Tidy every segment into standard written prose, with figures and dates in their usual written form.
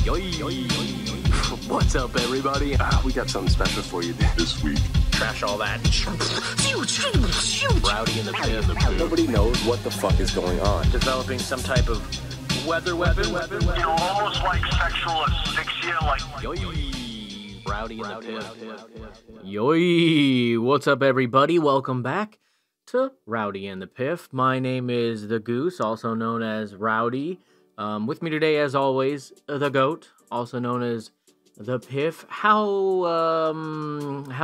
What's up, everybody? We got something special for you this week. Trash all that. Rowdy and The Piff. Nobody knows what the fuck is going on. Developing some type of weather weapon. You almost like sexual asphyxia, like... Rowdy and The Piff. Yoy! What's up, everybody? Welcome back to Rowdy and The Piff. My name is The Goose, also known as Rowdy. With me today, as always, The Goat, also known as The Piff. How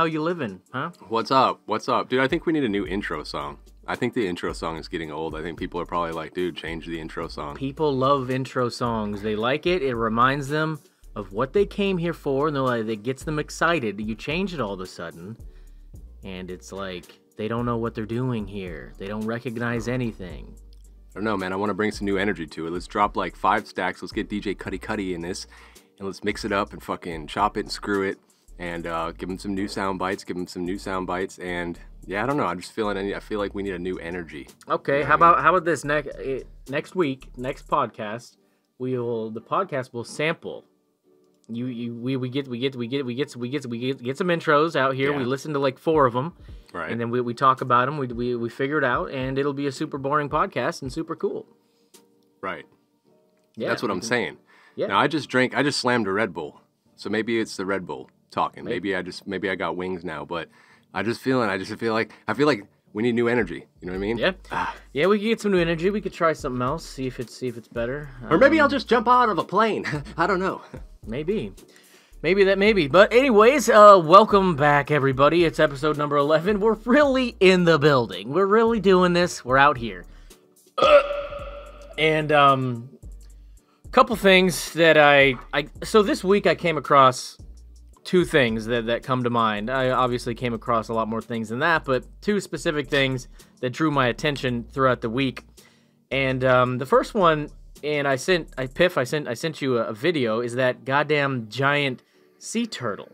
you living, huh? What's up? What's up? Dude, I think we need a new intro song. I think the intro song is getting old. I think people are probably like, dude, change the intro song. People love intro songs. They like it. It reminds them of what they came here for, and it gets them excited. You change it all of a sudden, and it's like they don't know what they're doing here. They don't recognize anything. I don't know, man. I want to bring some new energy to it. Let's drop like 5 stacks. Let's get DJ Cuddy Cuddy in this, and let's mix it up and fucking chop it and screw it, and give him some new sound bites. And yeah, I don't know. I'm just feeling. I feel like we need a new energy. Okay, you know how about this next week, next podcast? The podcast will sample. We get some intros out here. Yeah. We listen to like 4 of them, Right. and then we talk about them. We figure it out, and it'll be a super boring podcast and super cool. Right. Yeah, That's what I'm saying. Yeah. Now I just slammed a Red Bull, so maybe it's the Red Bull talking. Maybe I got wings now, but I feel like we need new energy. You know what I mean? Yeah. Yeah, we could get some new energy. We could try something else. See if it's better. Or maybe I'll just jump out of a plane. I don't know. Maybe. But anyways, welcome back, everybody. It's episode number 11. We're really in the building. We're really doing this. We're out here. And couple things that so this week I came across 2 things that come to mind. I obviously came across a lot more things than that, but 2 specific things that drew my attention throughout the week. And the first one, and I sent you a video, is that goddamn giant sea turtle.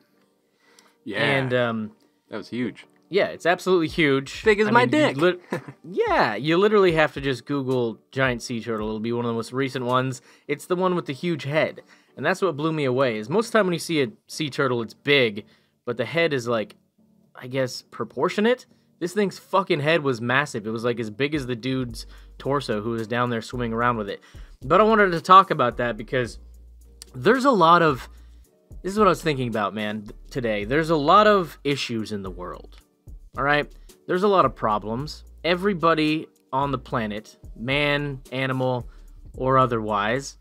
Yeah. And that was huge. yeah, it's absolutely huge. Big as my dick. Yeah, you literally have to just Google giant sea turtle. It'll be one of the most recent ones. It's the one with the huge head. And that's what blew me away, is most of the time when you see a sea turtle, it's big, but the head is like, I guess, proportionate. This thing's fucking head was massive. It was like as big as the dude's torso who was down there swimming around with it. But I wanted to talk about that because there's a lot of... This is what I was thinking about, man, today. There's a lot of issues in the world, all right? There's a lot of problems. Everybody on the planet, man, animal, or otherwise,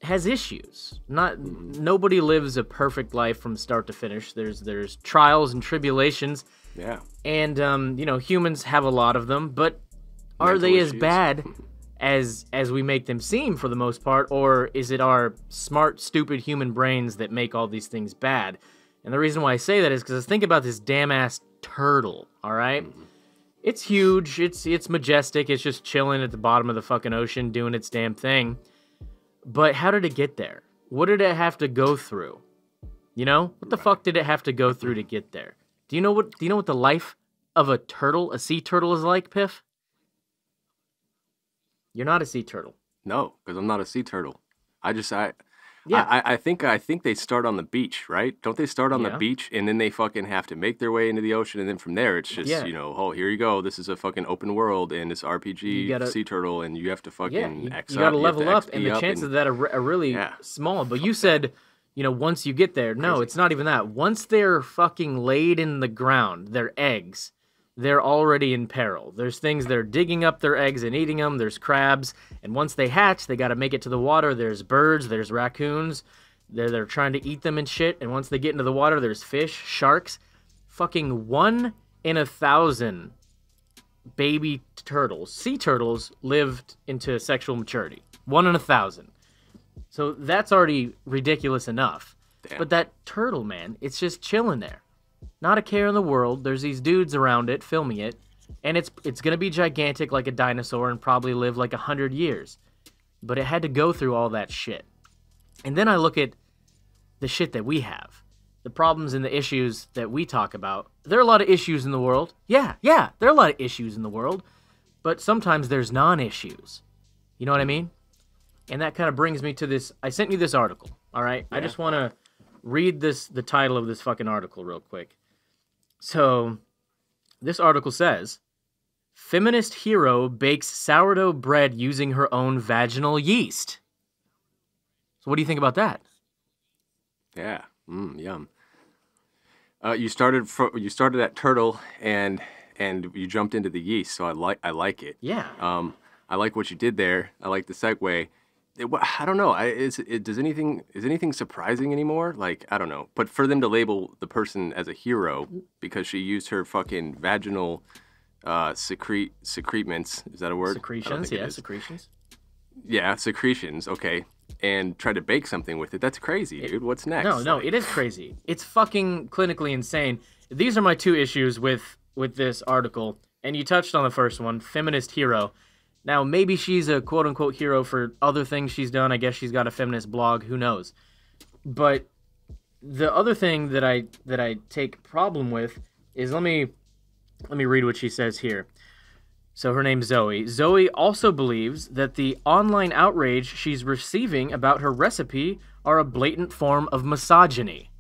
has issues. Nobody lives a perfect life from start to finish. There's trials and tribulations. Yeah. And humans have a lot of them, but are Mental they as issues. bad as we make them seem for the most part, or is it our smart, stupid human brains that make all these things bad? And the reason why I say that is because I think about this damn ass turtle, all right? Mm-hmm. It's huge, it's majestic, it's just chilling at the bottom of the fucking ocean doing its damn thing. But how did it get there? What did it have to go through? You know? What the fuck did it have to go through to get there? Do you know what the life of a turtle, a sea turtle, is like, Piff? You're not a sea turtle. No, because I'm not a sea turtle. I Yeah. think they start on the beach, right? Don't they start on the Yeah. beach and then they fucking have to make their way into the ocean, and then from there it's just, Yeah. oh, here you go. This is a fucking open world and it's RPG You gotta- sea turtle, and you have to fucking Yeah, X you gotta up, level have up, to and XP the up, chances and- of that are really Yeah. small. But you said, once you get there. No, Crazy. it's not even that. Once they're fucking laid in the ground, their eggs, they're already in peril. There's things that are digging up their eggs and eating them. There's crabs. And once they hatch, they got to make it to the water. There's birds. There's raccoons. They're trying to eat them and shit. And once they get into the water, there's fish, sharks. Fucking 1 in 1,000 baby turtles, sea turtles, lived into sexual maturity. 1 in 1,000. So that's already ridiculous enough. Damn. But that turtle, man, it's just chilling there. Not a care in the world. There's these dudes around it filming it. And it's going to be gigantic like a dinosaur and probably live like 100 years. But it had to go through all that shit. And then I look at the shit that we have. The problems and the issues that we talk about. There are a lot of issues in the world. Yeah, there are a lot of issues in the world. But sometimes there's non-issues. You know what I mean? And that kind of brings me to this. I sent you this article. All right, I just want to read the title of this fucking article real quick. So, this article says, feminist hero bakes sourdough bread using her own vaginal yeast. So what do you think about that? Yeah, yum. You started at turtle and you jumped into the yeast, so I like it. Yeah. I like what you did there. I like the segue. I don't know. Is anything surprising anymore? Like, I don't know. But for them to label the person as a hero because she used her fucking vaginal secretements, is that a word? Secretions, yeah, secretions. Yeah, secretions, okay. And try to bake something with it. That's crazy, dude. What's next? No, it is crazy. It's fucking clinically insane. These are my two issues with this article. And you touched on the first one, feminist hero. Now, maybe she's a quote-unquote hero for other things she's done. I guess she's got a feminist blog. Who knows? But the other thing that I take problem with is, let me read what she says here. So her name's Zoe. Zoe also believes that the online outrage she's receiving about her recipe are a blatant form of misogyny.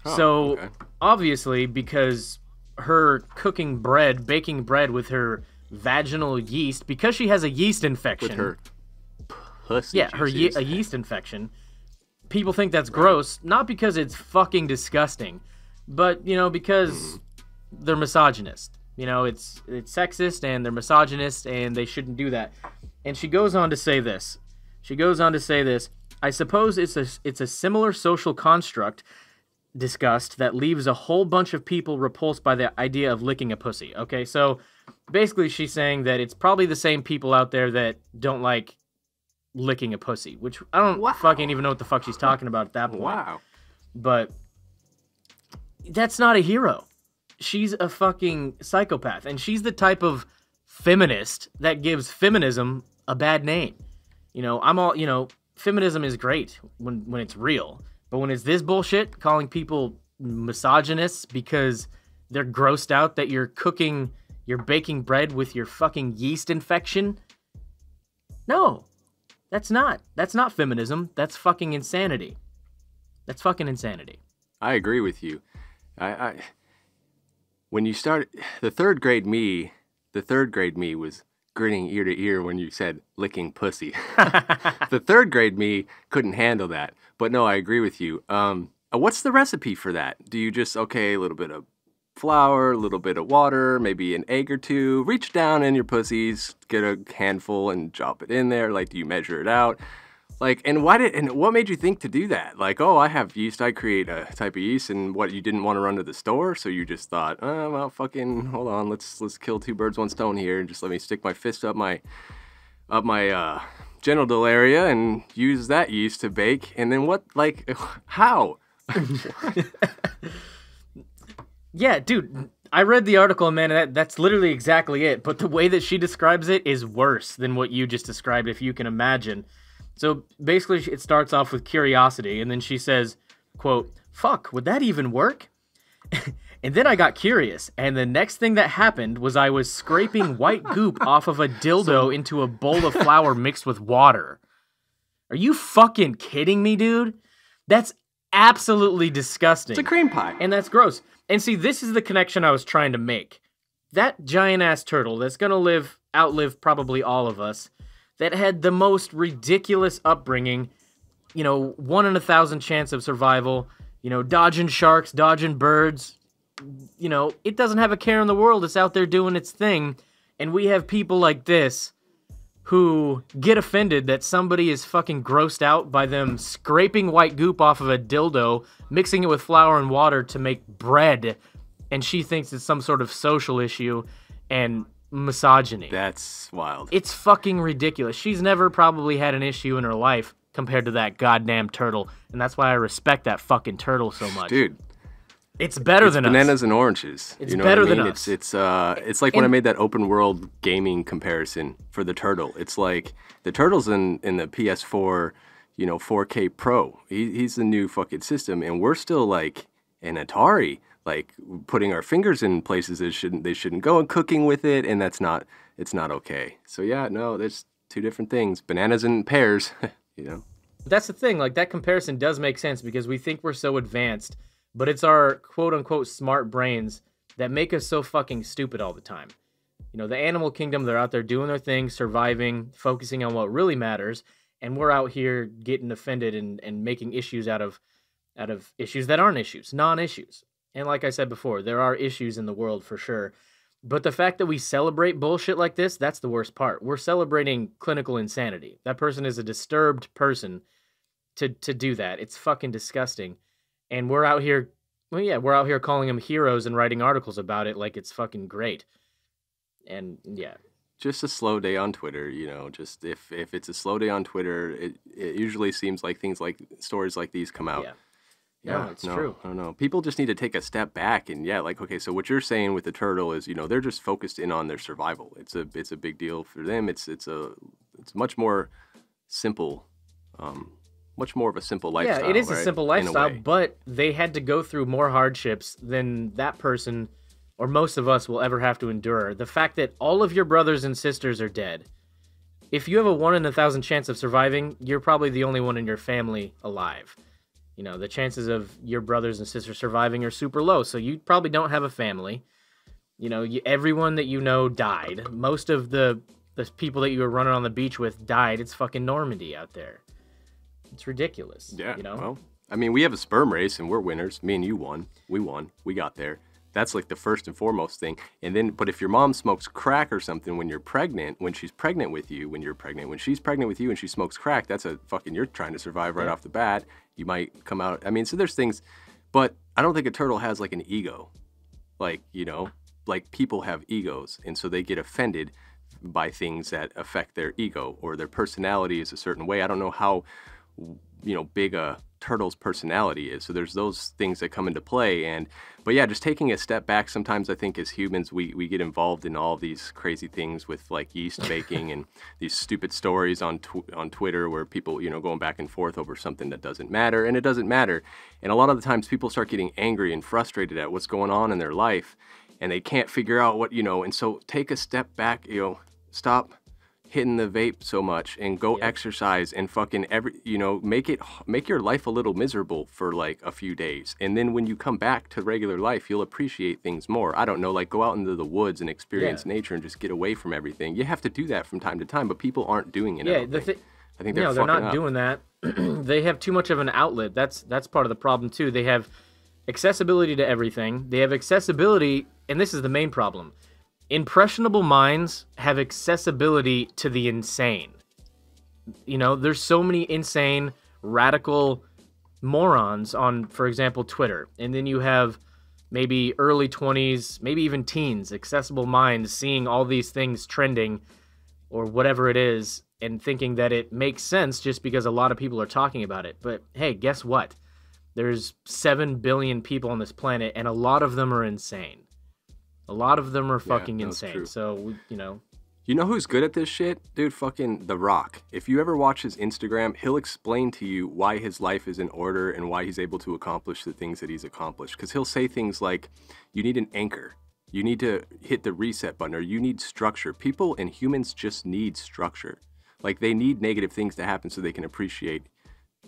So, obviously, because her baking bread with her vaginal yeast, because she has a yeast infection. With her pussy. Yeah, a yeast infection. People think that's gross, not because it's fucking disgusting, but, because they're misogynist. It's sexist and they're misogynist and they shouldn't do that. And she goes on to say this. I suppose it's a similar social construct discussed that leaves a whole bunch of people repulsed by the idea of licking a pussy. Okay, so basically she's saying that it's probably the same people out there that don't like licking a pussy, which I don't fucking even know what the fuck she's talking about at that point. Wow. But that's not a hero. She's a fucking psychopath, and she's the type of feminist that gives feminism a bad name. Feminism is great when it's real, but when it's this bullshit, calling people misogynists because they're grossed out that you're baking bread with your fucking yeast infection. No, that's not feminism. That's fucking insanity. That's fucking insanity. I agree with you. When you started, the third grade me was grinning ear to ear when you said licking pussy. The third grade me couldn't handle that. But no, I agree with you. What's the recipe for that? Do you just, a little bit of flour, a little bit of water, maybe an egg or two, reach down in your pussies, get a handful and drop it in there? Like, do you measure it out? Like, and what made you think to do that? Like, I have yeast, I create a type of yeast, and what, you didn't want to run to the store, so you just thought, fucking, hold on, let's kill two birds, one stone here, and just let me stick my fist up my genital area and use that yeast to bake, and then what, like, how? Yeah, dude, I read the article, and man, that's literally exactly it, but the way that she describes it is worse than what you just described, if you can imagine. So basically it starts off with curiosity, and then she says, quote, "Fuck, would that even work?" And then I got curious, and the next thing that happened was I was scraping white goop off of a dildo into a bowl of flour mixed with water. Are you fucking kidding me, dude? That's absolutely disgusting. It's a cream pie. And that's gross. And see, this is the connection I was trying to make. That giant-ass turtle that's gonna outlive probably all of us, that had the most ridiculous upbringing, 1 in 1,000 chance of survival, dodging sharks, dodging birds, it doesn't have a care in the world. It's out there doing its thing. And we have people like this who get offended that somebody is fucking grossed out by them scraping white goop off of a dildo, mixing it with flour and water to make bread. And she thinks it's some sort of social issue and misogyny. That's wild. It's fucking ridiculous. She's never probably had an issue in her life compared to that goddamn turtle, and that's why I respect that fucking turtle so much. Dude, it's better than bananas us. and oranges. It's better than us. It's like when I made that open world gaming comparison for the turtle. It's like the turtle's in the PS4, 4K Pro. He's the new fucking system, and we're still like an Atari. Like putting our fingers in places they shouldn't go, and cooking with it, and it's not okay. So yeah, no, there's two different things. Bananas and pears, That's the thing, like that comparison does make sense because we think we're so advanced, but it's our quote unquote smart brains that make us so fucking stupid all the time. You know, the animal kingdom, they're out there doing their thing, surviving, focusing on what really matters, and we're out here getting offended and making issues out of issues that aren't issues, non-issues. And like I said before, there are issues in the world for sure. But the fact that we celebrate bullshit like this, that's the worst part. We're celebrating clinical insanity. That person is a disturbed person to do that. It's fucking disgusting. And we're out here, well, yeah, we're out here calling them heroes and writing articles about it like it's fucking great. And yeah. Just a slow day on Twitter, you know, just if it's a slow day on Twitter, it usually seems like stories like these come out. Yeah. Yeah, it's true. I don't know. People just need to take a step back and like, okay, so what you're saying with the turtle is, you know, they're just focused in on their survival. It's a big deal for them. It's much more simple, much more of a simple lifestyle. Yeah, it is right? a simple lifestyle, but they had to go through more hardships than that person or most of us will ever have to endure. The fact that all of your brothers and sisters are dead. If you have a 1 in 1,000 chance of surviving, you're probably the only one in your family alive. You know, the chances of your brothers and sisters surviving are super low, so you probably don't have a family. You know, everyone that you know died. Most of the people that you were running on the beach with died. It's fucking Normandy out there. It's ridiculous. Yeah, you know? Well, I mean, we have a sperm race, and we're winners. Me and you won. We won. We got there. That's like the first and foremost thing. And then, but if your mom smokes crack or something when you're pregnant, when she's pregnant with you, when she's pregnant with you and she smokes crack, that's a fucking, you're trying to survive right off the bat. You might come out. I mean, so there's things, but I don't think a turtle has like an ego. Like, you know, like people have egos. And so they get offended by things that affect their ego or their personality is a certain way. I don't know how, you know, big a turtle's personality is. So there's those things that come into play. But yeah, just taking a step back, sometimes I think as humans, we get involved in all these crazy things with like yeast baking and these stupid stories on Twitter where people, you know, going back and forth over something that doesn't matter, and it doesn't matter. And a lot of the times people start getting angry and frustrated at what's going on in their life and they can't figure out what, you know, and so take a step back, you know, stop hitting the vape so much and go exercise and fucking make your life a little miserable for like a few days, and then when you come back to regular life you'll appreciate things more. I don't know, like go out into the woods and experience nature and just get away from everything. You have to do that from time to time, but people aren't doing it. I think they're not doing that. They have too much of an outlet. That's part of the problem too. They have accessibility to everything. They have accessibility, and this is the main problem. Impressionable minds have accessibility to the insane. You know, there's so many insane, radical morons on, for example, Twitter. And then you have maybe early 20s, maybe even teens, accessible minds seeing all these things trending or whatever it is and thinking that it makes sense just because a lot of people are talking about it. But hey, guess what? There's 7 billion people on this planet and a lot of them are insane. A lot of them are fucking insane. True. So, you know. You know who's good at this shit? Dude, fucking The Rock. If you ever watch his Instagram, he'll explain to you why his life is in order and why he's able to accomplish the things that he's accomplished. Because he'll say things like, you need an anchor. You need to hit the reset button, or you need structure. People and humans just need structure. Like, they need negative things to happen so they can appreciate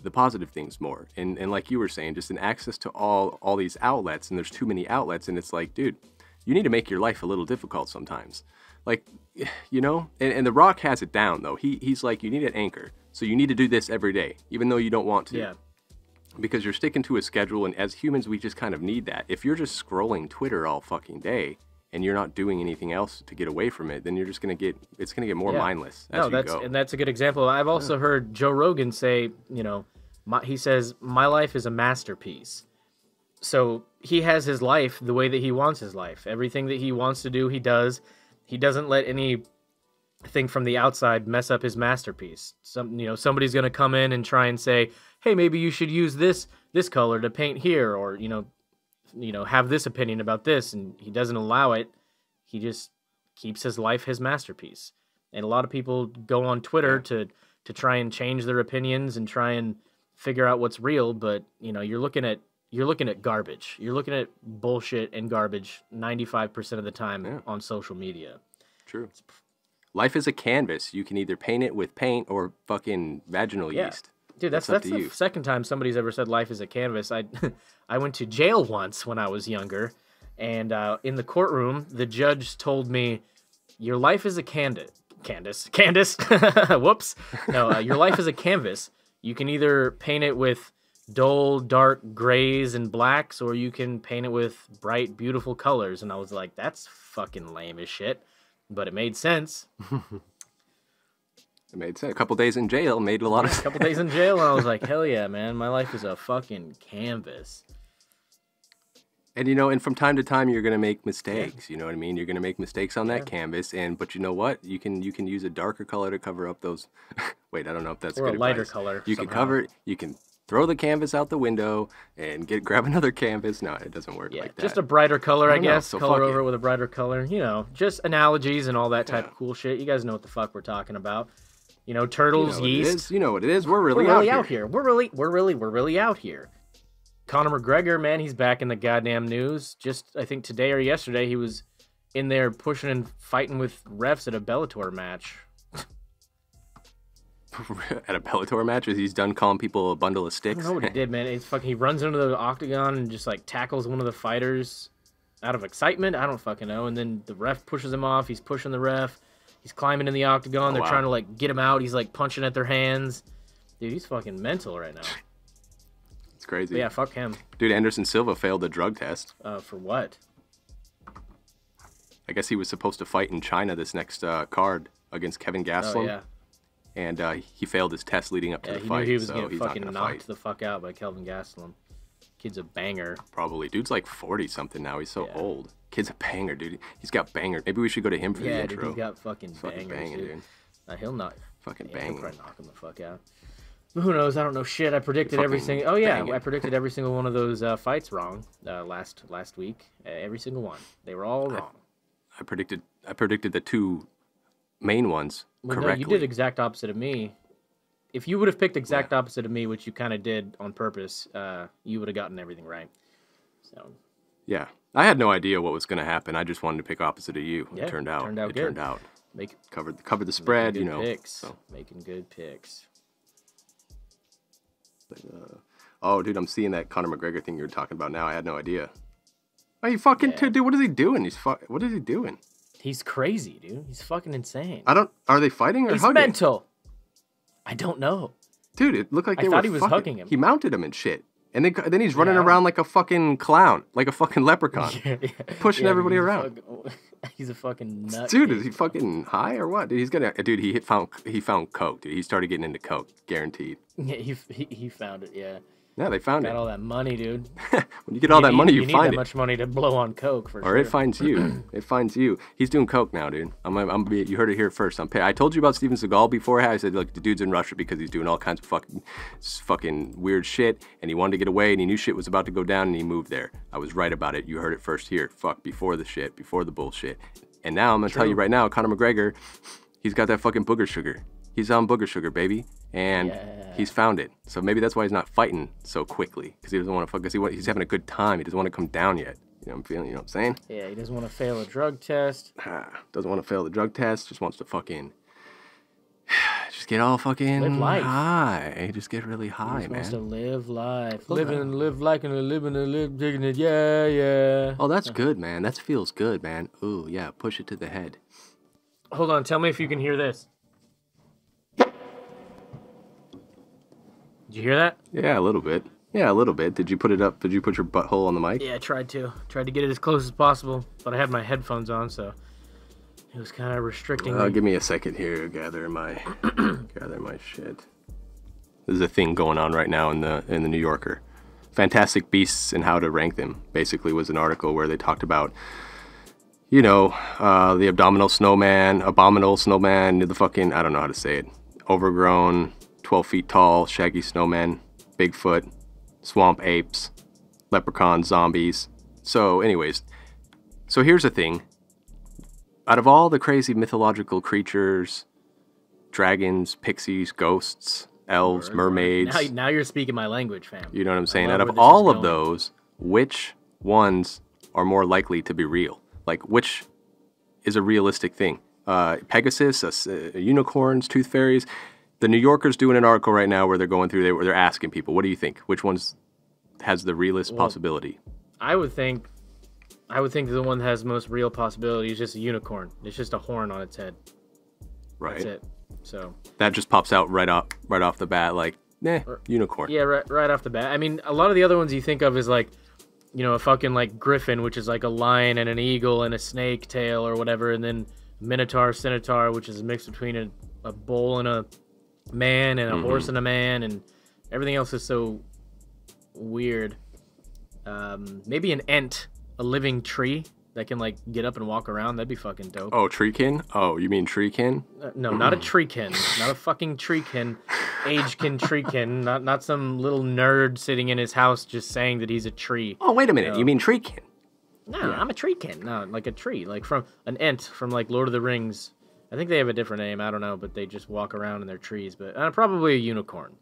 the positive things more. And like you were saying, just an access to all these outlets, and there's too many outlets, and it's like, dude, you need to make your life a little difficult sometimes. Like, you know, and The Rock has it down, though. He's like, you need an anchor. So you need to do this every day, even though you don't want to. Yeah. Because you're sticking to a schedule, and as humans, we just kind of need that. If you're just scrolling Twitter all fucking day, and you're not doing anything else to get away from it, then you're just going to get more mindless as you go. And that's a good example. I've also heard Joe Rogan say, you know, he says, my life is a masterpiece. So he has his life the way that he wants his life. Everything that he wants to do, he does. He doesn't let anything from the outside mess up his masterpiece. Somebody's going to come in and try and say, hey, maybe you should use this color to paint here, or, you know, have this opinion about this, and he doesn't allow it. He just keeps his life his masterpiece. And a lot of people go on Twitter to try and change their opinions and try and figure out what's real, but, you know, you're looking at garbage. You're looking at bullshit and garbage 95% of the time on social media. True. Life is a canvas. You can either paint it with paint or fucking vaginal yeast. Dude, that's up to the you. second time somebody's ever said life is a canvas. I went to jail once when I was younger, and in the courtroom, the judge told me, "Your life is a Candace. Whoops. No, your life is a canvas. You can either paint it with dull, dark grays and blacks, or you can paint it with bright, beautiful colors." And I was like, "That's fucking lame as shit," but it made sense. It made sense. A couple days in jail made a lot of sense. A couple days in jail, and I was like, hell yeah, man, my life is a fucking canvas. And and from time to time you're gonna make mistakes. You know what I mean? You're gonna make mistakes on that canvas, but you know what? You can use a darker color to cover up those. Wait, I don't know if that's or good a lighter advice. color. You can cover it. You can throw the canvas out the window and grab another canvas. No, it doesn't work like that. Just a brighter color, I guess. So color over it with a brighter color. Just analogies and all that type of cool shit. You guys know what the fuck we're talking about. Turtles, yeast. You know what it is. We're really out here. We're really out here. Conor McGregor, man, he's back in the goddamn news. Just, I think today or yesterday, he was in there pushing and fighting with refs at a Bellator match. At a Bellator match? He's done calling people a bundle of sticks? I don't know what he did, man. He runs into the octagon and just, tackles one of the fighters out of excitement. I don't fucking know. And then the ref pushes him off. He's pushing the ref. He's climbing in the octagon. They're trying to, get him out. He's, punching at their hands. Dude, he's fucking mental right now. It's crazy. But yeah, fuck him. Dude, Anderson Silva failed the drug test. For what? I guess he was supposed to fight in China this next card against Kevin Gastelum. Oh, yeah. And he failed his test leading up to the fight. He knew he was so getting fucking knocked the fuck out by Kelvin Gastelum. Kid's a banger. Probably. Dude's 40-something now. He's so old. Kid's a banger, dude. He's got banger. Maybe we should go to him for the intro. Yeah, he's got fucking bangers, dude. He'll knock. Fucking He'll banging. probably knock him the fuck out. But who knows? I don't know shit. I predicted every single. Oh yeah, I predicted every single one of those fights wrong last week. Every single one. They were all wrong. I predicted the two main ones correctly. No, you did exact opposite of me. If you would have picked exact opposite of me, which you kind of did on purpose, you would have gotten everything right. So. Yeah, I had no idea what was going to happen. I just wanted to pick opposite of you. Yeah, it turned out good. Turned out. Covered the spread, Picks. So. Making good picks. But, oh, dude, I'm seeing that Conor McGregor thing you were talking about now. I had no idea. Are you fucking dude? What is he doing? What is he doing? He's crazy, dude. He's fucking insane. Are they fighting or He's hugging? mental. I don't know. Dude, it looked like I thought he was hugging him. He mounted him and shit. And then he's running around like a fucking clown, like a fucking leprechaun, pushing everybody around. He's a fucking nut. Dude, is he fucking high or what? Dude, he found coke. Dude, he started getting into coke, guaranteed. Yeah, he found it. Yeah. Yeah, they found it. Got all that money, dude. When you get all that money, you find it. You need that much money to blow on coke for sure. Or it finds you. It finds you. He's doing coke now, dude. You heard it here first. I told you about Steven Seagal before. I said, look, the dude's in Russia because he's doing all kinds of fucking weird shit, and he wanted to get away, and he knew shit was about to go down, and he moved there. I was right about it. You heard it first here. Before the shit, before the bullshit. And now I'm gonna tell you right now, Conor McGregor, he's got that fucking booger sugar. He's on booger sugar, baby, and he's found it. So maybe that's why he's not fighting so quickly, because he doesn't want to fuck. Because he's having a good time. He doesn't want to come down yet. You know what I'm feeling? You know what I'm saying? Yeah, he doesn't want to fail a drug test. Doesn't want to fail the drug test. Just wants to fucking just get all fucking live life. High. Just get really high, he man. Wants to live life, live like and live taking it. Yeah. Oh, that's good, man. That feels good, man. Ooh, yeah. Push it to the head. Hold on. Tell me if you can hear this. Did you hear that? Yeah, a little bit. Yeah, a little bit. Did you put it up? Did you put your butthole on the mic? Yeah, I tried to. Tried to get it as close as possible, but I had my headphones on, so it was kind of restricting me. Give me a second here. Gather my shit. There's a thing going on right now in the New Yorker. Fantastic Beasts and How to Rank Them. Basically, was an article where they talked about, the abominable snowman, the fucking, I don't know how to say it, overgrown, 12 feet tall, shaggy snowmen, Bigfoot, swamp apes, leprechauns, zombies. So anyways, here's the thing. Out of all the crazy mythological creatures, dragons, pixies, ghosts, elves, mermaids. Now you're speaking my language, fam. You know what I'm saying? Out of all of those, which ones are more likely to be real? Like, which is a realistic thing? Pegasus, unicorns, tooth fairies. The New Yorker's doing an article right now where they're going through, where they're asking people, what do you think? Which one's has the realest possibility? I would think the one that has the most real possibility is just a unicorn. It's just a horn on its head. Right. That's it. So that just pops out right off the bat, like, unicorn. Yeah, right off the bat. I mean, a lot of the other ones you think of is like, you know, a fucking like griffin, which is like a lion and an eagle and a snake tail or whatever, and then minotaur, centaur, which is a mix between a bull and a man and a horse and a man, and everything else is so weird. Maybe an ent, a living tree that can like get up and walk around. That'd be fucking dope. Oh, treekin? Oh, you mean treekin? No, not a treekin. Not a fucking treekin. Agekin treekin. Not some little nerd sitting in his house just saying that he's a tree. Oh, wait a minute. You mean treekin? No, I'm a treekin. No, like a tree. Like from an ent from like Lord of the Rings. I think they have a different name. I don't know, but they just walk around in their trees. But probably a unicorn.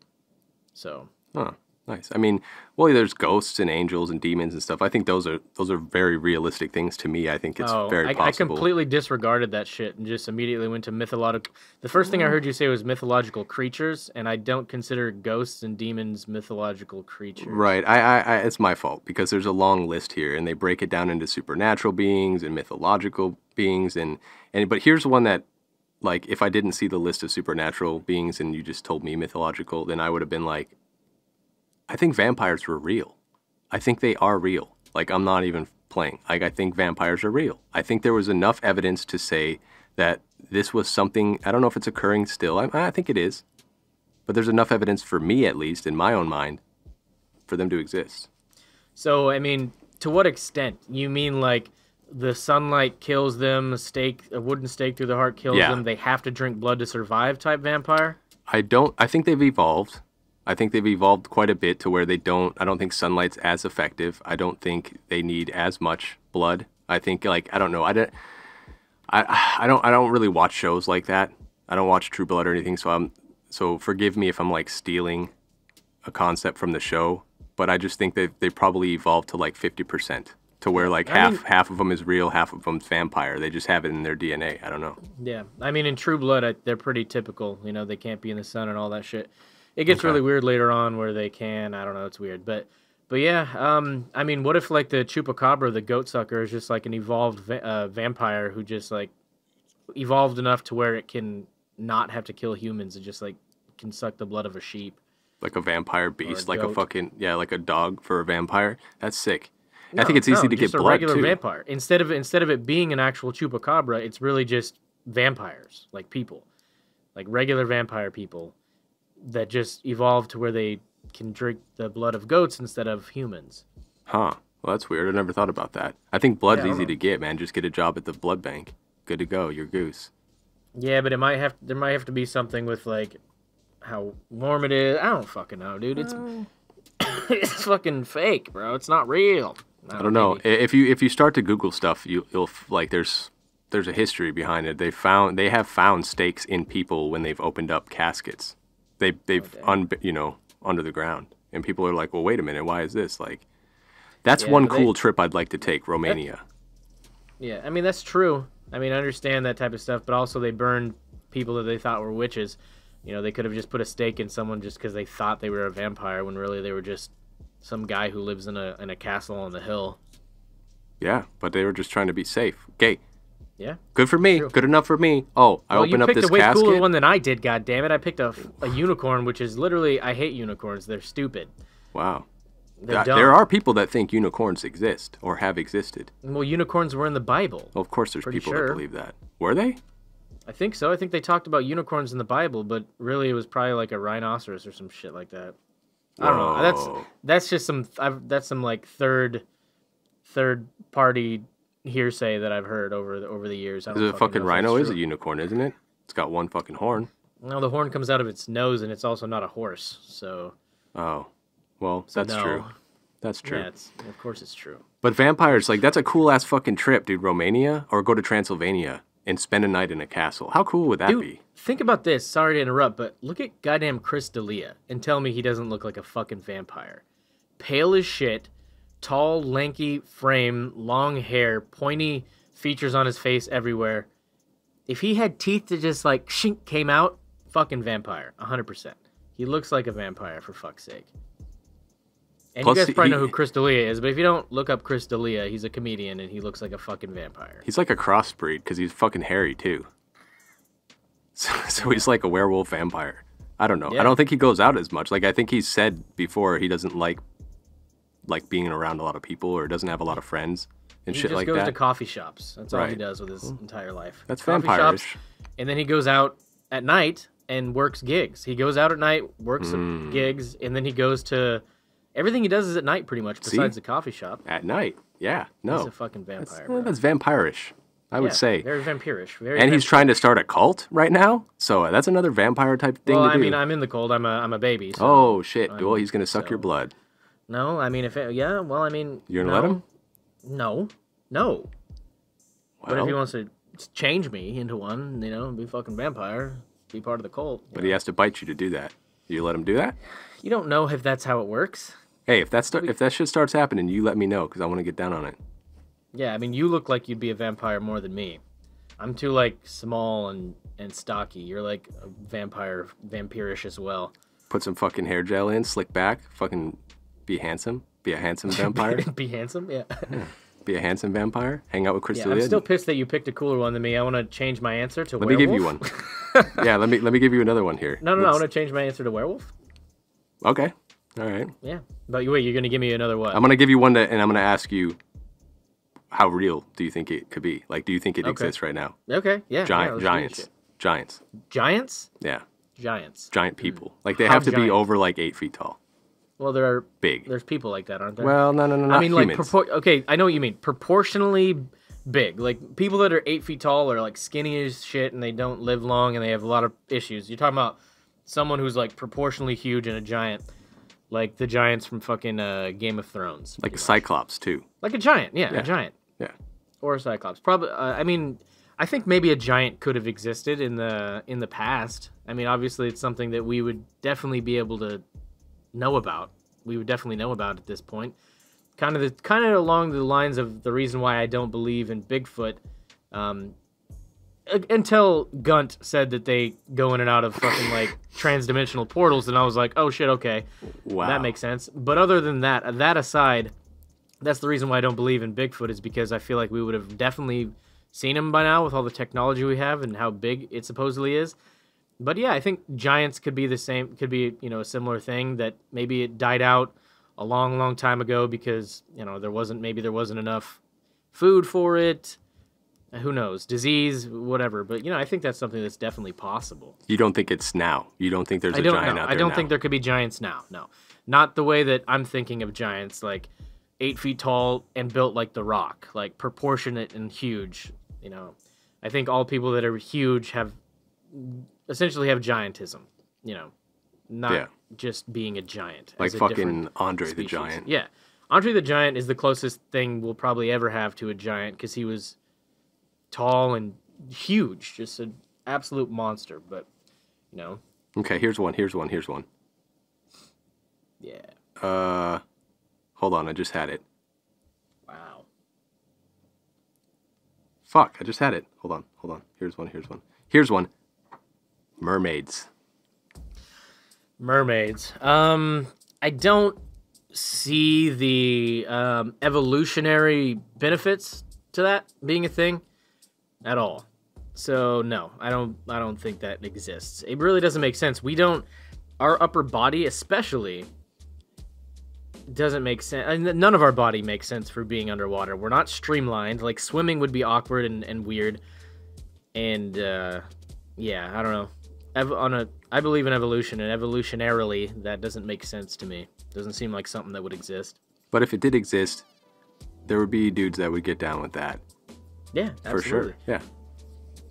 So. Huh. Nice. I mean, well, there's ghosts and angels and demons and stuff. I think those are very realistic things to me. I think it's very possible. I completely disregarded that shit and just immediately went to mythological. The first thing I heard you say was mythological creatures, and I don't consider ghosts and demons mythological creatures. Right. I it's my fault because there's a long list here, and they break it down into supernatural beings and mythological beings, and but here's one that, like, if I didn't see the list of supernatural beings and you just told me mythological, then I would have been like, I think vampires were real. I think they are real. Like, I'm not even playing. Like, I think vampires are real. I think there was enough evidence to say that this was something, I don't know if it's occurring still. I think it is. But there's enough evidence for me, at least, in my own mind, for them to exist. So, I mean, to what extent? You mean, like, the sunlight kills them, a wooden stake through the heart kills them, they have to drink blood to survive type vampire? I think they've evolved. I think they've evolved quite a bit to where I don't think sunlight's as effective. I don't think they need as much blood. I think, like, I don't know. I don't really watch shows like that. I don't watch True Blood or anything, so forgive me if I'm like stealing a concept from the show, but I just think that they probably evolved to like 50%, to where like half of them is real, half of them's vampire. They just have it in their DNA. I don't know. Yeah. I mean, in True Blood, they're pretty typical. You know, they can't be in the sun and all that shit. It gets really weird later on where they can. I don't know. It's weird. But yeah, I mean, what if, like, the chupacabra, the goat sucker, is just, like, an evolved vampire who just, like, evolved enough to where it can not have to kill humans and just, like, can suck the blood of a sheep. Like a vampire beast, like a fucking, like a dog for a vampire? That's sick. I think it's easy to get blood, too. Just a regular vampire. Instead of it being an actual chupacabra, it's really just vampires, like people. Like regular vampire people that just evolved to where they can drink the blood of goats instead of humans. Huh. Well, that's weird. I never thought about that. I think blood's easy to get, man. Just get a job at the blood bank. Good to go. You're goose. Yeah, but there might have to be something with, like, how warm it is. I don't fucking know, dude. It's fucking fake, bro. It's not real. I don't know. If you start to Google stuff, you'll like there's a history behind it. They have found stakes in people when they've opened up caskets. They've under the ground, and people are like, well, wait a minute, why is this? Like, that's one cool trip I'd like to take, Romania. Yeah, I mean, that's true. I mean, I understand that type of stuff, but also they burned people that they thought were witches. You know, they could have just put a stake in someone just because they thought they were a vampire when really they were just some guy who lives in a castle on the hill. Yeah, but they were just trying to be safe. Okay. Yeah. Good for me. True. Good enough for me. Oh, I opened up this casket. You picked a way cooler one than I did, goddammit. I picked a unicorn, which is literally, I hate unicorns. They're stupid. Wow. There are people that think unicorns exist or have existed. Well, unicorns were in the Bible. Well, of course there's people that believe that. Were they? I think so. I think they talked about unicorns in the Bible, but really it was probably like a rhinoceros or some shit like that. I don't know. That's just some like third party hearsay that I've heard over the years. Is it a fucking rhino? Is a unicorn, isn't it? It's got one fucking horn. No, the horn comes out of its nose, and it's also not a horse. So. Oh, well, that's true. That's true. Yeah, of course it's true. But vampires, like, that's a cool ass fucking trip, dude. Romania, or go to Transylvania and spend a night in a castle. How cool would that be? Think about this. Sorry to interrupt, but look at goddamn Chris D'Elia and tell me he doesn't look like a fucking vampire. Pale as shit. Tall, lanky frame, long hair, pointy features on his face everywhere. If he had teeth that just like shink came out fucking vampire, 100%. He looks like a vampire, for fuck's sake. And Plus, you guys probably know who Chris D'Elia is, but if you don't, look up Chris D'Elia. He's a comedian, and he looks like a fucking vampire. He's like a crossbreed, because he's fucking hairy, too. So he's like a werewolf vampire. I don't know. Yeah. I don't think he goes out as much. Like, I think he's said before he doesn't like being around a lot of people or doesn't have a lot of friends and shit like that. He just goes to coffee shops. That's all he Right. does with his entire life. That's coffee vampire-ish. shops, and then he goes out at night and works gigs. He goes out at night, works gigs, and then he goes to... Everything he does is at night, pretty much, besides the coffee shop. At night. Yeah. No. He's a fucking vampire, bro. That's vampire-ish, I would say. Very vampirish. And he's trying to start a cult right now, so that's another vampire type thing to do. I mean, I'm in the cold. I'm a baby. So oh shit! Well, he's gonna suck your blood. No, I mean, you're gonna let him? No. Well, But if he wants to change me into one, be fucking vampire, be part of the cult. But he has to bite you to do that. You let him do that? You don't know if that's how it works. Hey, if that shit starts happening, you let me know because I want to get down on it. Yeah, I mean, you look like you'd be a vampire more than me. I'm too small and stocky. You're like a vampirish as well. Put some fucking hair gel in, slick back, fucking be handsome. Be a handsome vampire. Be handsome, yeah. Be a handsome vampire. Hang out with Chris I'm still pissed that you picked a cooler one than me. I want to change my answer to werewolf. Let me give you one. Yeah, let me give you another one here. No, I want to change my answer to werewolf. Okay. All right. Yeah. But wait, you're going to give me another what? I'm going to give you one and I'm going to ask you, how real do you think it could be? Like, do you think it exists right now? Okay, yeah. Giants. Giants? Yeah. Giants. Giant people. Like, they How have to be giant? over, 8 feet tall. Well, there are... Big. There's people like that, aren't there? Well, no, I mean, humans. okay, I know what you mean. Proportionally big. Like, people that are 8 feet tall are, skinny as shit, and they don't live long, and they have a lot of issues. You're talking about someone who's, proportionally huge and a giant. Like the giants from fucking Game of Thrones. Like a Cyclops, too. Like a giant, yeah, a giant. Yeah. Or a Cyclops. Probably, I think maybe a giant could have existed in the past. I mean, obviously, it's something that we would definitely be able to know about. We would definitely know about at this point. Kind of along the lines of the reason why I don't believe in Bigfoot. Until Gunt said that they go in and out of fucking transdimensional portals, and I was like, oh shit, okay, Wow. that makes sense. But other than that aside, that's the reason why I don't believe in Bigfoot is because I feel like we would have definitely seen him by now with all the technology we have and how big it supposedly is. But yeah, I think giants could be the same, could be a similar thing that maybe it died out a long, long time ago because there wasn't enough food for it. Who knows? Disease, whatever. But, I think that's something that's definitely possible. You don't think it's now? You don't think there's a giant out there I don't now? think there could be giants now, no. Not the way that I'm thinking of giants, 8 feet tall and built like The Rock, proportionate and huge, I think all people that are huge essentially have giantism, not just being a giant. Like fucking Andre the Giant. Yeah. Andre the Giant is the closest thing we'll probably ever have to a giant because he was tall and huge, just an absolute monster. But Okay, here's one. Yeah. Hold on, I just had it. Wow. Fuck, I just had it. Hold on. Here's one. Mermaids. I don't see the evolutionary benefits to that being a thing at all. So no, I don't think that exists. It really doesn't make sense. Our upper body especially doesn't make sense. None of our body makes sense for being underwater. We're not streamlined. Swimming would be awkward and weird. And yeah, I don't know. I believe in evolution, and evolutionarily, that doesn't make sense to me. Doesn't seem like something that would exist. But if it did exist, there would be dudes that would get down with that. Yeah, absolutely. For sure. Yeah.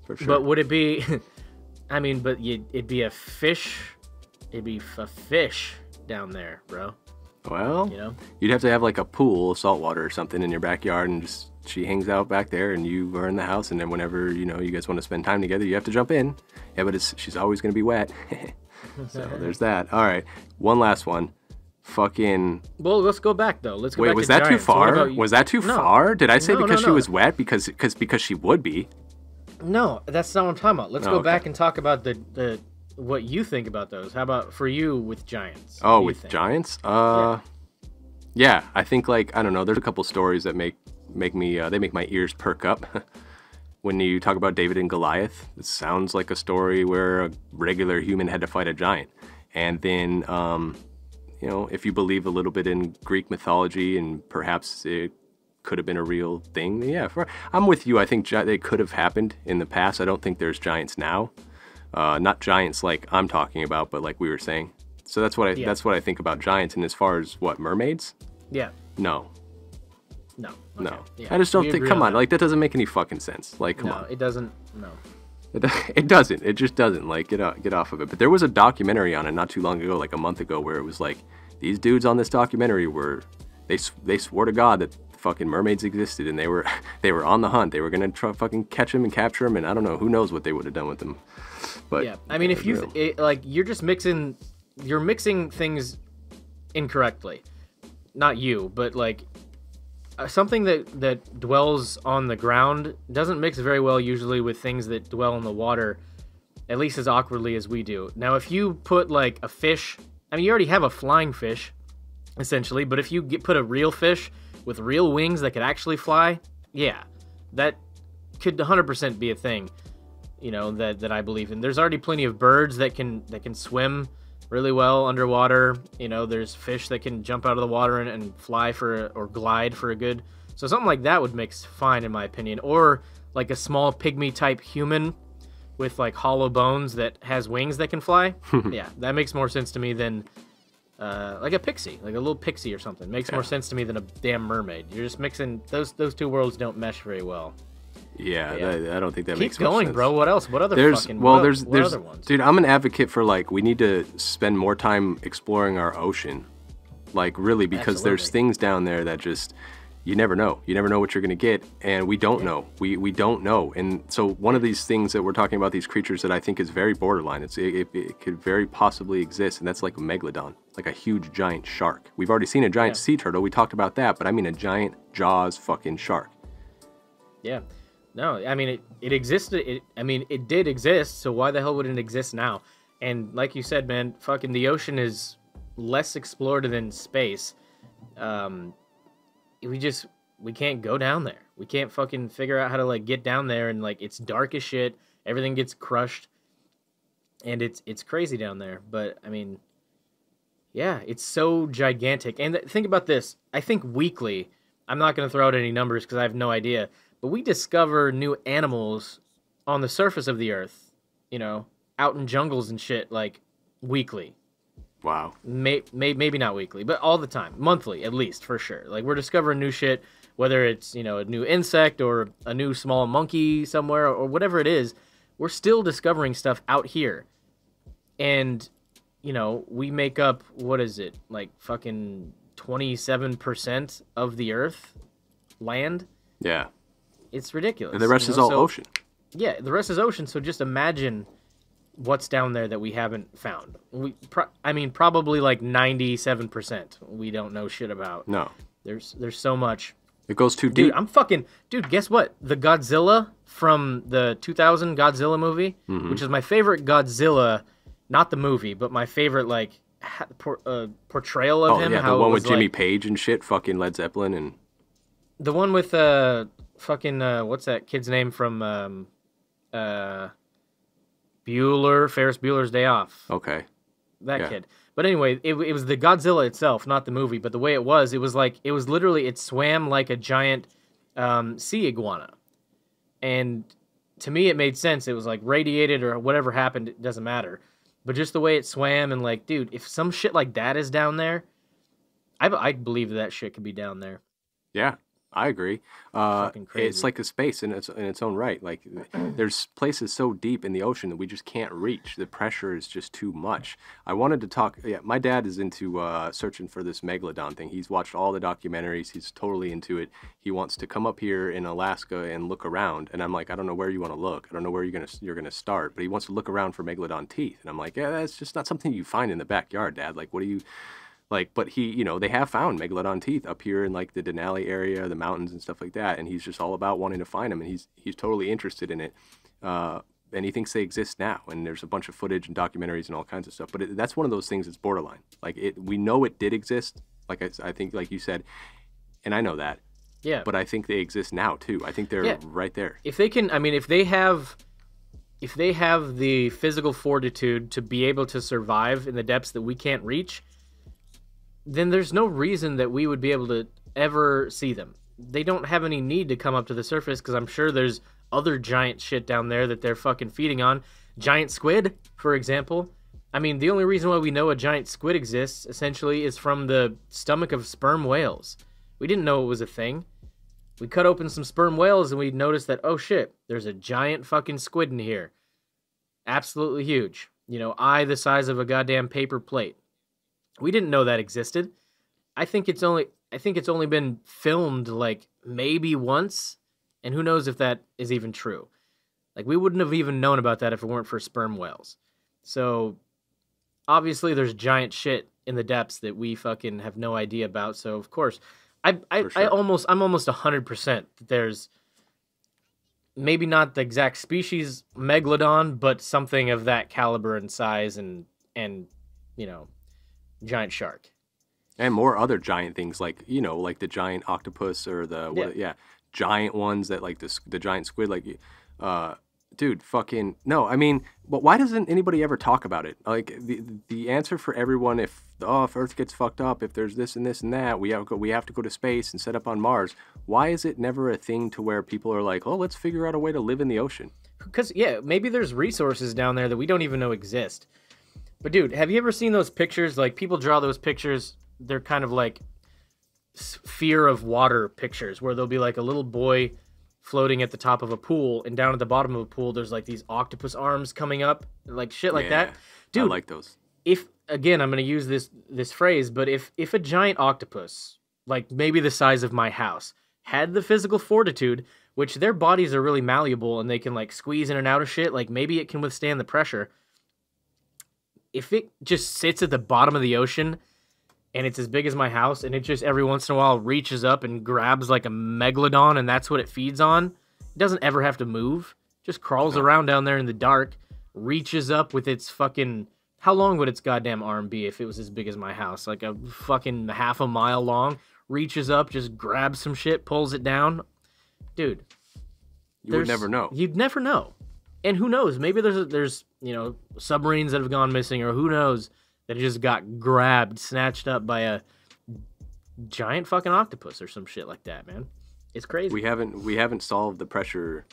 For sure. But would it be... it'd be a fish... It'd be a fish down there, bro. Well, you'd have to have a pool of salt water or something in your backyard, and she hangs out back there, and you are in the house, and then whenever, you guys want to spend time together, you have to jump in. Yeah, but she's always going to be wet. So there's that. All right, one last one. Fucking... Well, let's go back, though. Let's go Wait, back was to that too giants. far? Was that too far? Did I say No, because no, she no. was wet? Because she would be. No, that's not what I'm talking about. Let's go back and talk about the what you think about those. How about for you with giants? Oh, What do you with think? giants? Yeah. Yeah, I think like I don't know. There's a couple stories that make me they make my ears perk up. When you talk about David and Goliath, it sounds like a story where a regular human had to fight a giant. And then, you know, if you believe a little bit in Greek mythology and perhaps it could have been a real thing, yeah, I'm with you. I think they could have happened in the past. I don't think there's giants now. Not giants like I'm talking about, but like we were saying. So that's what that's what I think about giants. And as far as what, mermaids? Yeah. No. No. Okay. No. Yeah. I just don't We think, agree come on, that. like that doesn't make any fucking sense. Like, come No, on. it doesn't. No. It doesn't. It just doesn't. Like, get off of it. But there was a documentary on it not too long ago, like a month ago, where it was like these dudes on this documentary they swore to God that fucking mermaids existed, and they were on the hunt. They were gonna try fucking catch them and capture them, and I don't know, who knows what they would have done with them. But Yeah, I mean, if you like, you're just mixing things incorrectly. Not you, but like something that dwells on the ground doesn't mix very well usually with things that dwell in the water, at least as awkwardly as we do. Now, if you put like a fish, I mean, you already have a flying fish, essentially, but if you put a real fish with real wings that could actually fly, yeah, that could 100% be a thing, you know, that I believe in. There's already plenty of birds that can swim really well underwater. You know, there's fish that can jump out of the water and fly or glide for a good. So something like that would mix fine, in my opinion. Or like a small pygmy type human with like hollow bones that has wings that can fly. Yeah, that makes more sense to me than like a pixie, like a little pixie or something. Makes more sense to me than a damn mermaid. You're just mixing those two worlds don't mesh very well. Yeah, I don't think that Keep makes much going, sense. bro. What else? What other There's fucking? well, what, there's what there's other ones? dude. I'm an advocate for like we need to spend more time exploring our ocean, like really, because there's Absolutely. things down there that just you never know. You never know what you're gonna get, and we don't know. We don't know. And so one of these things that we're talking about, these creatures that I think is very borderline. It could very possibly exist, and that's like a megalodon, like a huge giant shark. We've already seen a giant sea turtle. We talked about that, but I mean a giant jaws fucking shark. Yeah. No, I mean it existed. It did exist. So why the hell would it exist now? And like you said, man, fucking the ocean is less explored than space. We can't go down there. We can't fucking figure out how to like get down there, and like it's dark as shit. Everything gets crushed, and it's crazy down there. But I mean, yeah, it's so gigantic. And think about this. I think weekly. I'm not gonna throw out any numbers because I have no idea. But we discover new animals on the surface of the earth, you know, out in jungles and shit, like weekly. Wow. Maybe not weekly, but all the time, monthly at least, for sure. Like we're discovering new shit, whether it's, you know, a new insect or a new small monkey somewhere or whatever it is. We're still discovering stuff out here, and you know, we make up, what is it, like fucking 27% of the earth land. Yeah. It's ridiculous. And the rest is all ocean. Yeah, the rest is ocean. So just imagine what's down there that we haven't found. Probably like 97% we don't know shit about. No. There's so much. It goes too deep. Dude, guess what? The Godzilla from the 2000 Godzilla movie, which is my favorite Godzilla, not the movie, but my favorite like portrayal of him. Yeah, how the one it with was, Jimmy like, Page and shit, fucking Led Zeppelin and the one with what's that kid's name from Ferris Bueller's Day Off. okay. That kid. But anyway, it was the Godzilla itself, not the movie, but the way it was literally, it swam like a giant sea iguana. And to me, it made sense. It was like radiated or whatever happened, it doesn't matter. But just the way it swam, and like, dude, if some shit like that is down there, I believe that shit could be down there. Yeah, I agree. Fucking crazy. It's like a space in its own right. Like there's places so deep in the ocean that we just can't reach. The pressure is just too much. I wanted to talk. Yeah, my dad is into searching for this megalodon thing. He's watched all the documentaries. He's totally into it. He wants to come up here in Alaska and look around. And I'm like, I don't know where you want to look. I don't know where you're gonna start. But he wants to look around for megalodon teeth. And I'm like, yeah, that's just not something you find in the backyard, Dad. Like, what do you? Like, but he, you know, they have found megalodon teeth up here in like the Denali area, the mountains and stuff like that. And he's just all about wanting to find them, and he's totally interested in it. and he thinks they exist now. And there's a bunch of footage and documentaries and all kinds of stuff. But that's one of those things that's borderline. Like we know it did exist. Like I think, like you said, and I know that. Yeah. But I think they exist now too. I think they're right there. If they can, I mean, if they have the physical fortitude to be able to survive in the depths that we can't reach, then there's no reason that we would be able to ever see them. They don't have any need to come up to the surface because I'm sure there's other giant shit down there that they're fucking feeding on. Giant squid, for example. I mean, the only reason why we know a giant squid exists, essentially, is from the stomach of sperm whales. We didn't know it was a thing. We cut open some sperm whales and we noticed that, oh shit, there's a giant fucking squid in here. Absolutely huge. You know, eye the size of a goddamn paper plate. We didn't know that existed. I think it's only been filmed like maybe once, and who knows if that is even true. Like, we wouldn't have even known about that if it weren't for sperm whales. So obviously there's giant shit in the depths that we fucking have no idea about. So of course, I'm almost 100% that there's maybe not the exact species megalodon, but something of that caliber and size and you know, giant shark. And more other giant things like, you know, like the giant octopus or the giant ones that like the giant squid, like dude, fucking no. I mean, but why doesn't anybody ever talk about it? Like the answer for everyone, if Earth gets fucked up, if there's this and this and that, we have to go to space and set up on Mars. Why is it never a thing to where people are like, oh, let's figure out a way to live in the ocean? Because maybe there's resources down there that we don't even know exist. But dude, have you ever seen those pictures? Like, people draw those pictures. They're kind of like fear of water pictures, where there'll be like a little boy floating at the top of a pool, and down at the bottom of a pool, there's like these octopus arms coming up, like shit like that. Dude, I like those. If, again, I'm going to use this phrase, but if a giant octopus, like maybe the size of my house, had the physical fortitude, which their bodies are really malleable and they can like squeeze in and out of shit, like maybe it can withstand the pressure. If it just sits at the bottom of the ocean and it's as big as my house, and it just every once in a while reaches up and grabs like a megalodon, and that's what it feeds on, it doesn't ever have to move. Just crawls around down there in the dark, reaches up with its fucking... How long would its goddamn arm be if it was as big as my house? Like a fucking half a mile long. Reaches up, just grabs some shit, pulls it down. Dude. You would never know. You'd never know. And who knows? Maybe there's you know, submarines that have gone missing, or who knows, that just got grabbed, snatched up by a giant fucking octopus or some shit like that, man. It's crazy. We haven't solved the pressure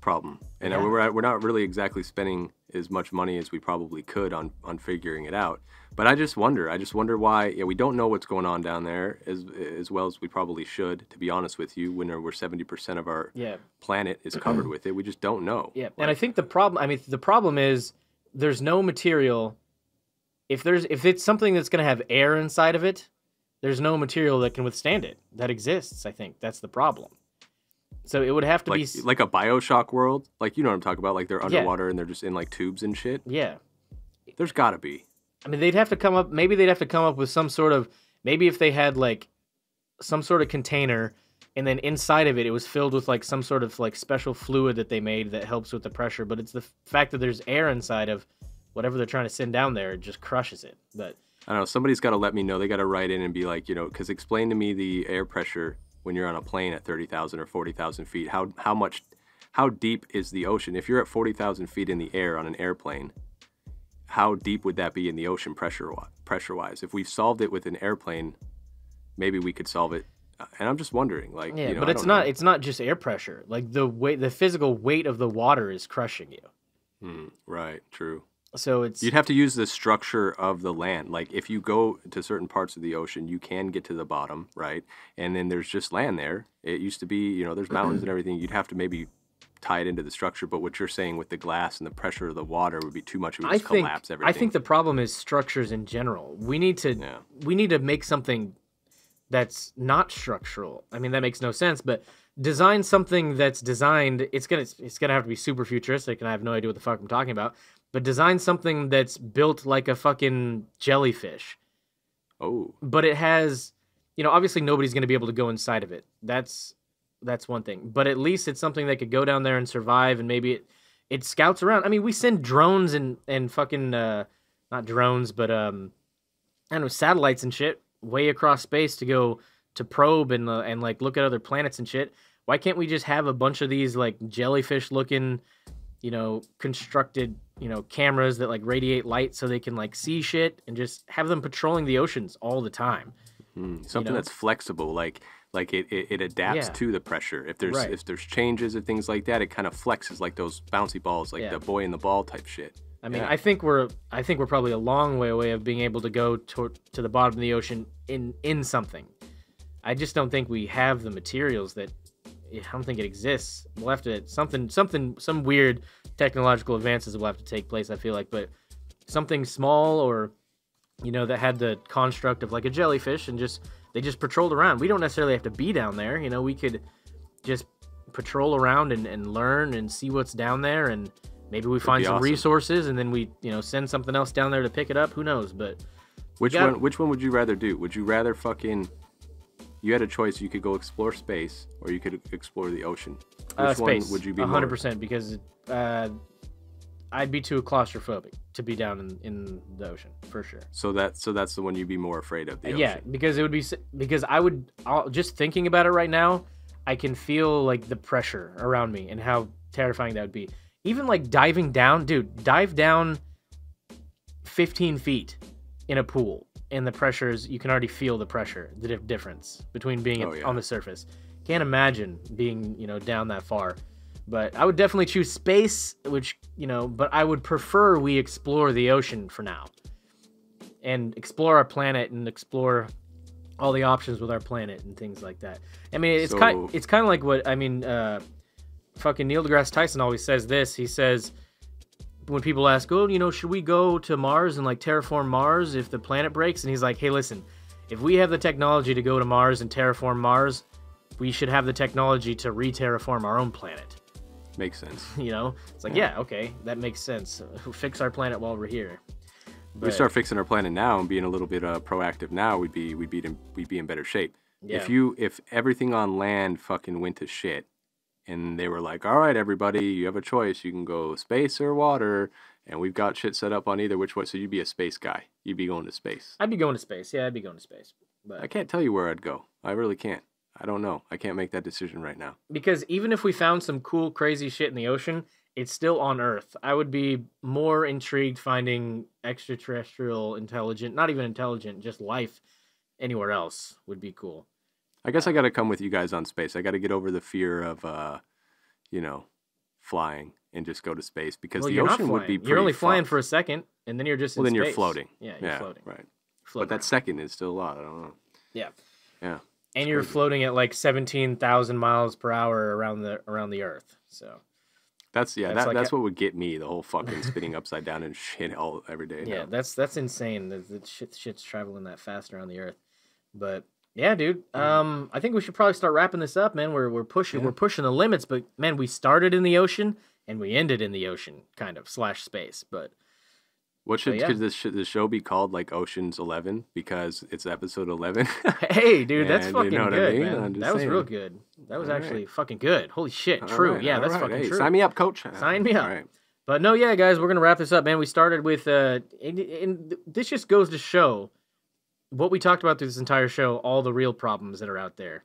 problem, and we're not really exactly spending as much money as we probably could on figuring it out. But I just wonder why we don't know what's going on down there as well as we probably should. To be honest with you, when we're 70% of our planet is covered with it, we just don't know. Yeah, and I think the problem is there's no material. If it's something that's going to have air inside of it, there's no material that can withstand it that exists. I think that's the problem. So it would have to be like a BioShock world, like, you know what I'm talking about, like they're underwater and they're just in like tubes and shit. Yeah, there's got to be. I mean, they'd have to come up with some sort of, maybe if they had like some sort of container, and then inside of it was filled with like some sort of like special fluid that they made that helps with the pressure. But it's the fact that there's air inside of whatever they're trying to send down there, it just crushes it. But I don't know. Somebody's got to let me know. They got to write in and be like, you know, because explain to me the air pressure when you're on a plane at 30,000 or 40,000 feet. How deep is the ocean? If you're at 40,000 feet in the air on an airplane, how deep would that be in the ocean pressure-wise? If we solved it with an airplane, maybe we could solve it. And I'm just wondering, like, you know, but it's not just air pressure. Like the physical weight of the water is crushing you. Right. True. So you'd have to use the structure of the land. Like, if you go to certain parts of the ocean, you can get to the bottom, right? And then there's just land there. It used to be, you know, there's mountains and everything. You'd have to maybe tie it into the structure. But what you're saying with the glass and the pressure of the water would be too much. It would just collapse everything. I think the problem is structures in general. We need to make something that's not structural. I mean, that makes no sense, but design something that's designed. It's gonna have to be super futuristic, and I have no idea what the fuck I'm talking about. But design something that's built like a fucking jellyfish. Oh. But it has, you know, obviously nobody's going to be able to go inside of it. That's one thing. But at least it's something that could go down there and survive, and maybe it scouts around. I mean, we send drones and fucking not drones, but I don't know, satellites and shit way across space to go to probe and like look at other planets and shit. Why can't we just have a bunch of these like jellyfish looking, you know, constructed, you know, cameras that like radiate light so they can like see shit and just have them patrolling the oceans all the time? Something that's flexible, like it adapts to the pressure. If there's changes and things like that, it kind of flexes like those bouncy balls, like the boy in the ball type shit. I mean, I think we're probably a long way away of being able to go to the bottom of the ocean in something. I just don't think we have the materials that. I don't think it exists. We'll have to some weird technological advances will have to take place, I feel like, but something small or, you know, that had the construct of like a jellyfish and they just patrolled around. We don't necessarily have to be down there. You know, we could just patrol around and learn and see what's down there, and maybe we find some resources and then we, you know, send something else down there to pick it up. Who knows? But which one would you rather do? Would you rather fucking... You had a choice. You could go explore space, or you could explore the ocean. Which one would you be 100%, because I'd be too claustrophobic to be down in the ocean for sure. So that's the one you'd be more afraid of. The ocean. Yeah, because it would be just thinking about it right now, I can feel like the pressure around me and how terrifying that would be. Even like diving down, dude, dive down 15 feet in a pool. And the pressures, you can already feel the pressure, the difference between being on the surface. Can't imagine being, you know, down that far. But I would definitely choose space, which, you know, but I would prefer we explore the ocean for now. And explore our planet and explore all the options with our planet and things like that. I mean, it's kind of like what, I mean, fucking Neil deGrasse Tyson always says this. He says... when people ask, oh, you know, should we go to Mars and like terraform Mars if the planet breaks? And he's like, hey, listen, if we have the technology to go to Mars and terraform Mars, we should have the technology to re-terraform our own planet. Makes sense. You know, it's like, yeah, okay, that makes sense. Fix our planet while we're here. But we start fixing our planet now and being a little bit proactive now, we'd be in better shape. Yeah. If everything on land fucking went to shit, and they were like, all right, everybody, you have a choice. You can go space or water. And we've got shit set up on either which way. So you'd be a space guy. You'd be going to space. I'd be going to space. Yeah, I'd be going to space. But I can't tell you where I'd go. I really can't. I don't know. I can't make that decision right now. Because even if we found some cool, crazy shit in the ocean, it's still on Earth. I would be more intrigued finding extraterrestrial intelligent, not even intelligent, just life anywhere else would be cool. I guess I got to come with you guys on space. I got to get over the fear of, you know, flying and just go to space because the ocean would be pretty You're only flying for a second, and then you're just in space. Well, then you're floating. Yeah, you're floating. Right. But that second is still a lot. I don't know. Yeah. Yeah. And you're floating at like 17,000 miles per hour around the Earth. So that's what would get me, the whole fucking spinning upside down and shit every day. Yeah, that's insane. The shit's traveling that fast around the Earth. But yeah, dude. I think we should probably start wrapping this up, man. We're pushing the limits, but man, we started in the ocean and we ended in the ocean, kind of /space. But could this show be called like Ocean's 11 because it's episode 11? Hey, dude, that's fucking good, man. That was real good. That was actually fucking good. Holy shit, true. Yeah, that's fucking true. Sign me up, coach. Sign me up. All right. But no, yeah, guys, we're gonna wrap this up, man. We started with and this just goes to show what we talked about through this entire show, all the real problems that are out there,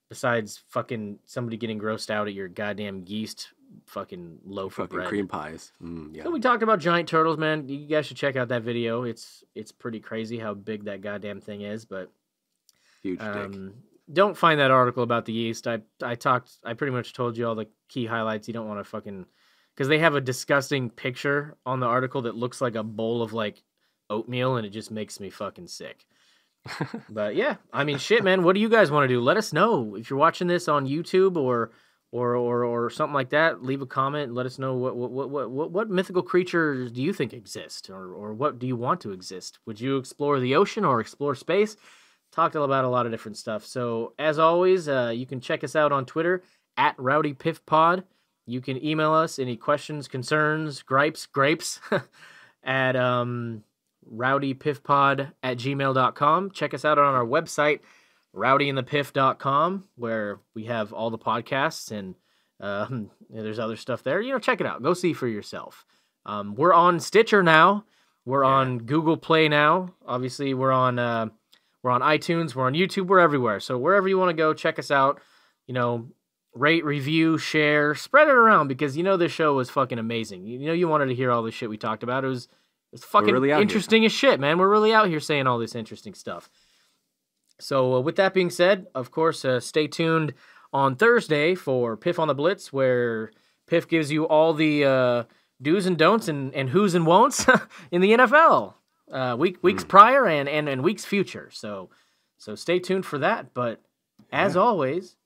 besides fucking somebody getting grossed out at your goddamn yeast fucking loaf of bread. Cream pies. Yeah. So we talked about giant turtles, man. You guys should check out that video. It's pretty crazy how big that goddamn thing is, but huge dick. Don't find that article about the yeast. I pretty much told you all the key highlights. You don't want to fucking, because they have a disgusting picture on the article that looks like a bowl of like oatmeal, and it just makes me fucking sick. But yeah, I mean, shit, man. What do you guys want to do? Let us know if you're watching this on YouTube or something like that. Leave a comment and let us know what mythical creatures do you think exist, or what do you want to exist? Would you explore the ocean or explore space? Talked about a lot of different stuff. So as always, you can check us out on Twitter at Rowdy Piff Pod. You can email us any questions, concerns, gripes at rowdypiffpod@gmail.com. Check us out on our website, rowdyandthepiff.com, where we have all the podcasts and There's other stuff there. Check it out. Go see for yourself. We're on Stitcher now. We're on Google Play now. Obviously, we're on iTunes. We're on YouTube. We're everywhere. So wherever you want to go, check us out. Rate, review, share, spread it around because this show was fucking amazing. You wanted to hear all the shit we talked about. It was fucking really interesting as shit, man. We're really out here saying all this interesting stuff. So with that being said, of course, stay tuned on Thursday for Piff on the Blitz, where Piff gives you all the do's and don'ts and who's and won'ts in the NFL. Weeks prior and weeks future. So stay tuned for that. But as always,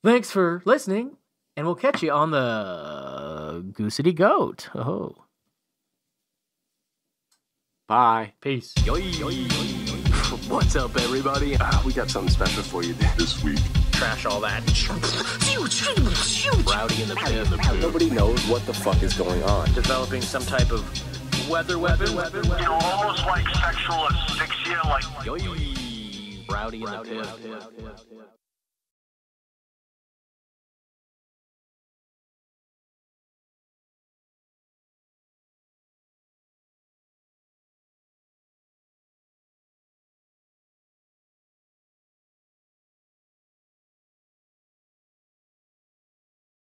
thanks for listening, and we'll catch you on the Goosity Goat. Oh. Bye. Peace. What's up, everybody? We got something special for you this week. Trash all that. Rowdy and The Piff. Nobody knows what the fuck is going on. Developing some type of weather weapon. Almost like sexual asphyxia, like... Rowdy and The Piff.